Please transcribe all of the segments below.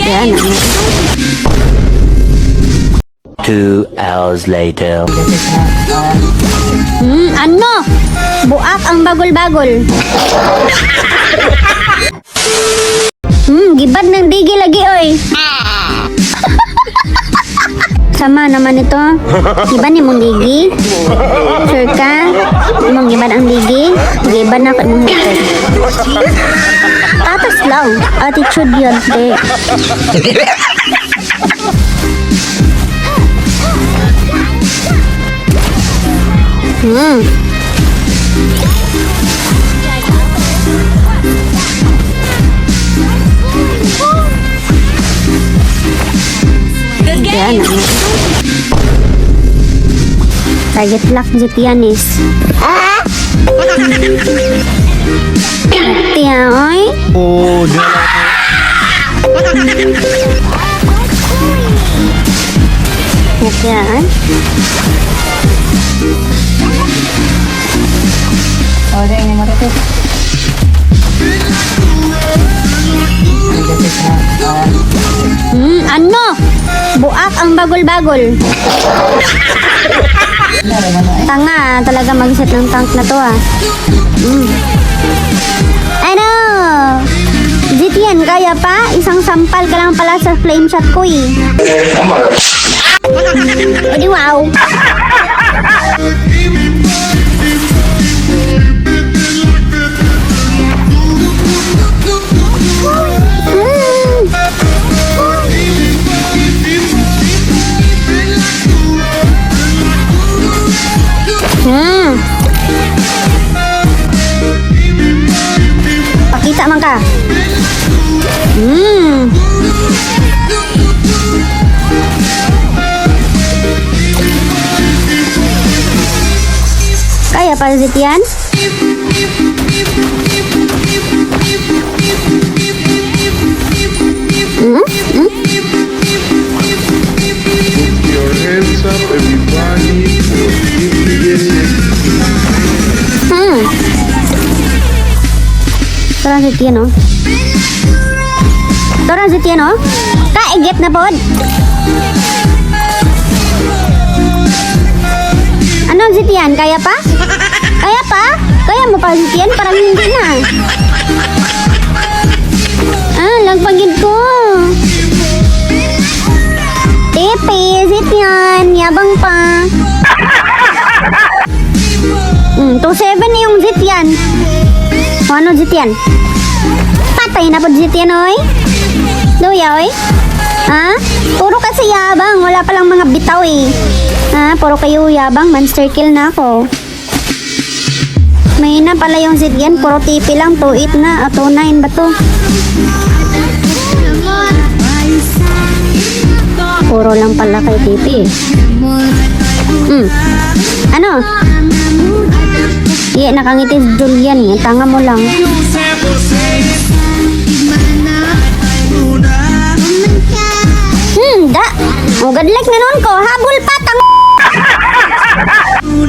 Yan. 2 hours later. Ano? Buak ang bagol-bagol. Gibad ng digi lagi, oy. Sama naman ito. Gibad ni mong digi. Sure ka? Mong gibad ang digi. Gibad na ako mong headset. Tatas lang. Attitude yun, te. Yan. Target lock Jitianis. Tia, oy. Oh, Yan. Oh, dahil nga marites. Ano? Buak ang bagol-bagol. Tanga, talaga mag-set ng tank na to, ah. Ano? Jitian, kaya pa? Isang sampal ka lang pala sa flame shot ko, eh. Edi wow. Pakita man ka. Kaya pa Zitian? Your hands up, everybody, for Torang Zitian, oh. Torang Zitian, oh. Kaigit na pod. Ano Zitian? Kaya pa? Kaya pa? Kaya mo pa Zitian? Parang hindi na. Lagpagid ko. Tepe, Zitian. Yabang pa. 2-7 na yung Zitian. O ano Zitian? Patay na po Zitian, oy. Luya, oy. Ha? Puro kasi yabang. Wala palang mga bitaw, eh. Ha? Puro kayo yabang. Monster kill na ako. May na pala yung Zitian. Puro TP lang. 2-8 na. 2-9 ba to? Puro lang pala kay TP, eh. Ano? Iya, nakangitis Julian, eh. Tanga mo lang. Da. O, gadlike na noon ko. Habol pa, tang...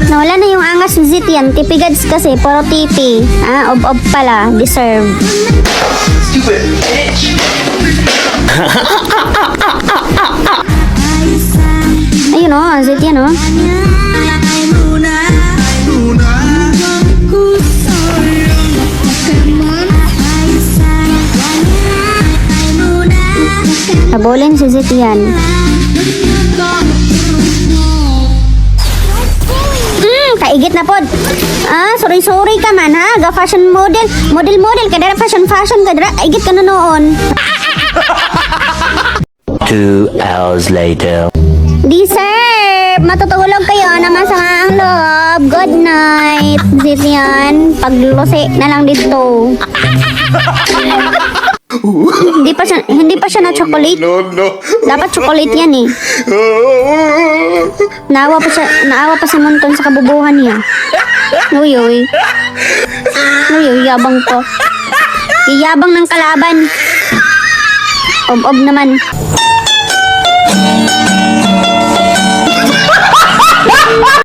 Nawala na yung angas ni Zitian. Tipigads kasi, puro tipi. Ob-ob pala. Deserve. Stupid bitch! Ayun, o. Zitian, o. Habulin si Zitian. Kaigit na pod. Sorry ka man, ha? Ga fashion model. Model ka dara, fashion ka dara. Kaigit ka na noon. 2 hours later. Deserve! Matutulog kayo na masama ang loob. Good night, Zitian. Paglusi na lang dito. Hindi pa siya na chocolate. No. Dapat chocolate yan, eh. Naawa pa si Monton sa kabubuhan niya. Uy, yabang ko. Yabang ng kalaban. Ob-ob naman.